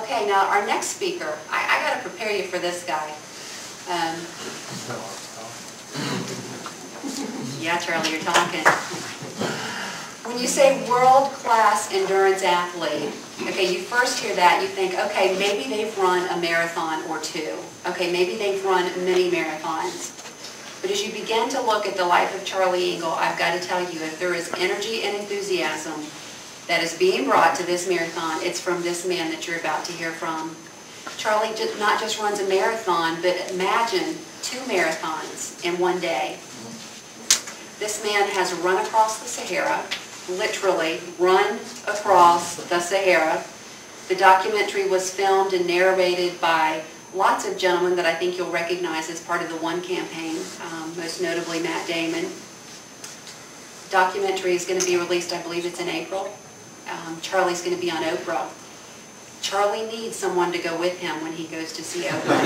Okay, now our next speaker, I got to prepare you for this guy. Yeah, Charlie, you're talking. When you say world-class endurance athlete, okay, you first hear that, you think, okay, maybe they've run a marathon or two. Okay, maybe they've run many marathons. But as you begin to look at the life of Charlie Engle, I've got to tell you, if there is energy and enthusiasm that is being brought to this marathon, it's from this man that you're about to hear from. Charlie not just runs a marathon, but imagine 2 marathons in one day. This man has run across the Sahara, literally run across the Sahara. The documentary was filmed and narrated by lots of gentlemen that I think you'll recognize as part of the One campaign, most notably Matt Damon. Documentary is going to be released, I believe it's in April. Charlie's going to be on Oprah. Charlie needs someone to go with him when he goes to see Oprah.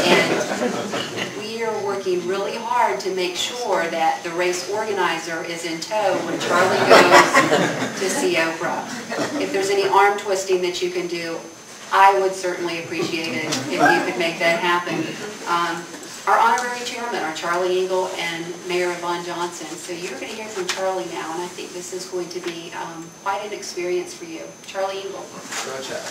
And we are working really hard to make sure that the race organizer is in tow when Charlie goes to see Oprah. If there's any arm twisting that you can do, I would certainly appreciate it if you could make that happen. Our honorary chairmen are Charlie Engle and Mayor Yvonne Johnson. So you're going to hear from Charlie now, and I think this is going to be quite an experience for you. Charlie Engle. Go, Charlie.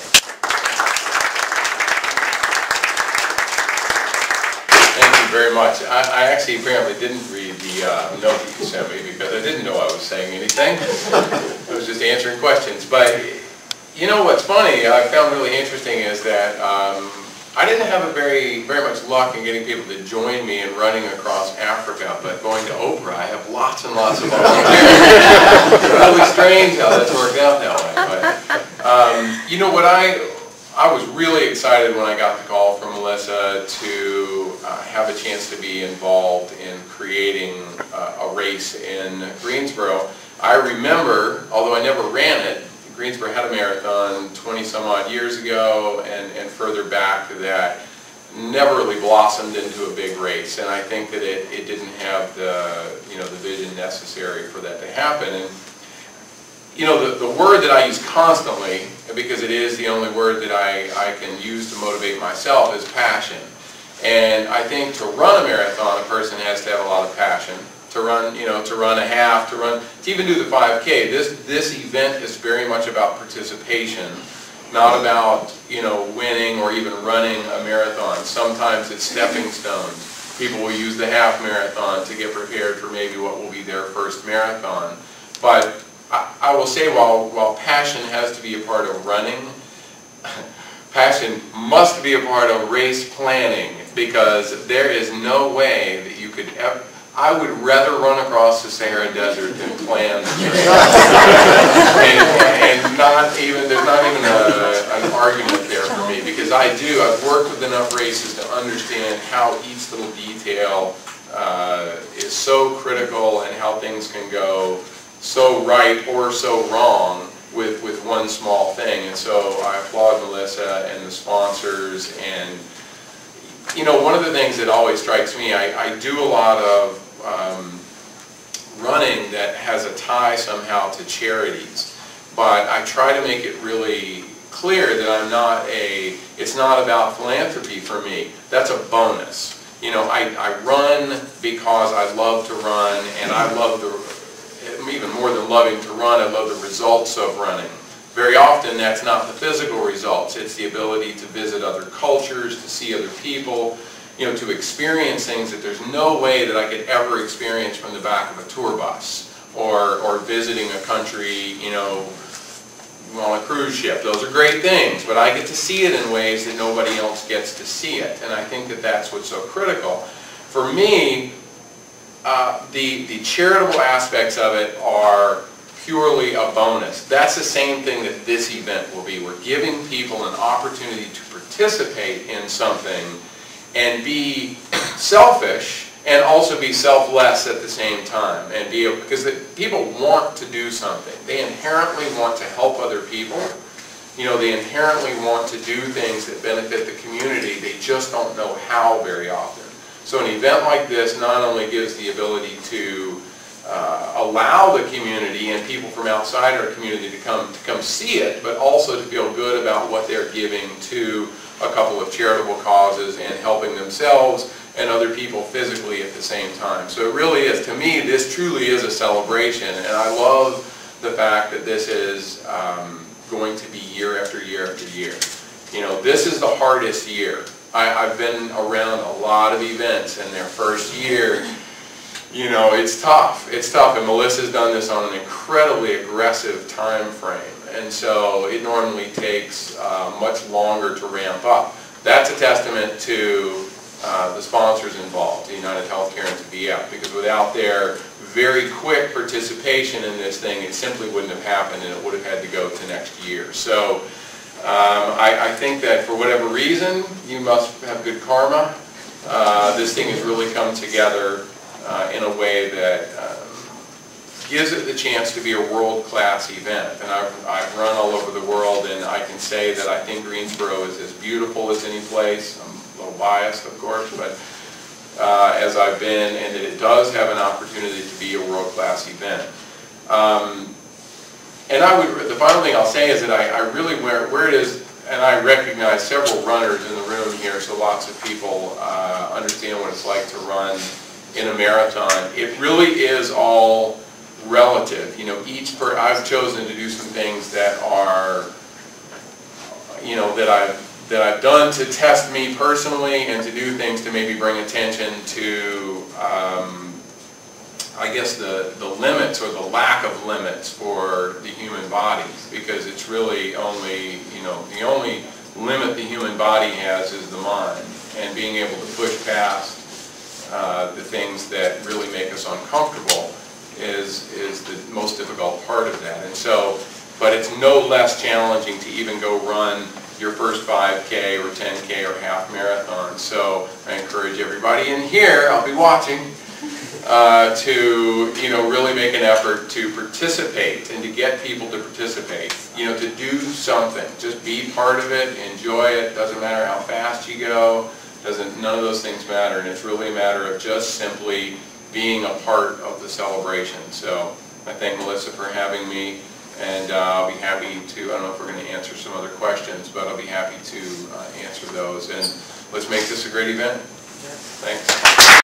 Thank you very much. I actually apparently didn't read the note that you sent me because I didn't know I was saying anything. I was just answering questions. But you know what's funny, I found really interesting is that I didn't have very much luck in getting people to join me in running across Africa, but going to Oprah, I have lots and lots of volunteers. It's really strange how that's worked out that way. But, you know what, I was really excited when I got the call from Melissa to have a chance to be involved in creating a race in Greensboro. I remember, although I never ran it, Greensboro had a marathon 20-some-odd years ago, and further back that never really blossomed into a big race. And I think that it didn't have the the vision necessary for that to happen. And the word that I use constantly, because it is the only word that I can use to motivate myself, is passion. And I think to run a marathon, a person has to have a lot of passion. To run, to run a half, to even do the 5K. This event is very much about participation, not about, winning or even running a marathon. Sometimes it's stepping stones. People will use the half marathon to get prepared for maybe what will be their first marathon. But I will say, while passion has to be a part of running, passion must be a part of race planning, because there is no way that you could ever. I would rather run across the Saraha Desert than plan and there's not even an argument there for me, because I've worked with enough races to understand how each little detail is so critical, and how things can go so right or so wrong with one small thing. And so I applaud Melissa and the sponsors. And one of the things that always strikes me, I do a lot of running that has a tie somehow to charities, but I try to make it really clear that it's not about philanthropy for me. That's a bonus. I run because I love to run, and I love even more than loving to run, I love the results of running. Very often that's not the physical results, it's the ability to visit other cultures, to see other people, to experience things that there's no way that I could ever experience from the back of a tour bus, or visiting a country, on a cruise ship. Those are great things, but I get to see it in ways that nobody else gets to see it, and I think that that's what's so critical. For me, the charitable aspects of it are purely a bonus. That's the same thing that this event will be. We're giving people an opportunity to participate in something and be selfish and also be selfless at the same time, and because people want to do something. They inherently want to help other people. They inherently want to do things that benefit the community. They just don't know how very often. So an event like this not only gives the ability to allow the community and people from outside our community to come see it, but also to feel good about what they're giving to a couple of charitable causes and helping themselves and other people physically at the same time. So it really is, to me, this truly is a celebration, and I love the fact that this is going to be year after year after year. You know, this is the hardest year. I've been around a lot of events, and their first year, you know, it's tough. It's tough, and Melissa's done this on an incredibly aggressive time frame, and so it normally takes much longer to ramp up. That's a testament to the sponsors involved, UnitedHealthcare NC, because without their very quick participation in this thing, it simply wouldn't have happened, and it would have had to go to next year. So I think that for whatever reason, you must have good karma. This thing has really come together in a way that gives it the chance to be a world-class event. And I've run all over the world, and I can say that I think Greensboro is as beautiful as any place. I'm a little biased, of course, but as I've been, and that it does have an opportunity to be a world-class event. And the final thing I'll say is that I really, where it is, and I recognize several runners in the room here, so lots of people understand what it's like to run in a marathon. It really is all relative. You know, I've chosen to do some things that are, you know, that I've done to test me personally, and to do things to maybe bring attention to, I guess, the limits or the lack of limits for the human body, because it's really only, you know, the only limit the human body has is the mind, and being able to push past the things that really make us uncomfortable is the most difficult part of that. And so, but it's no less challenging to even go run your first 5K or 10K or half marathon. So I encourage everybody in here, I'll be watching, to, you know, really make an effort to participate and to get people to participate. You know, to do something. Just be part of it, enjoy it. Doesn't matter how fast you go. None of those things matter, and it's really a matter of just simply being a part of the celebration. So I thank Melissa for having me, and I'll be happy to, I don't know if we're going to answer some other questions, but I'll be happy to answer those, and let's make this a great event. Thanks.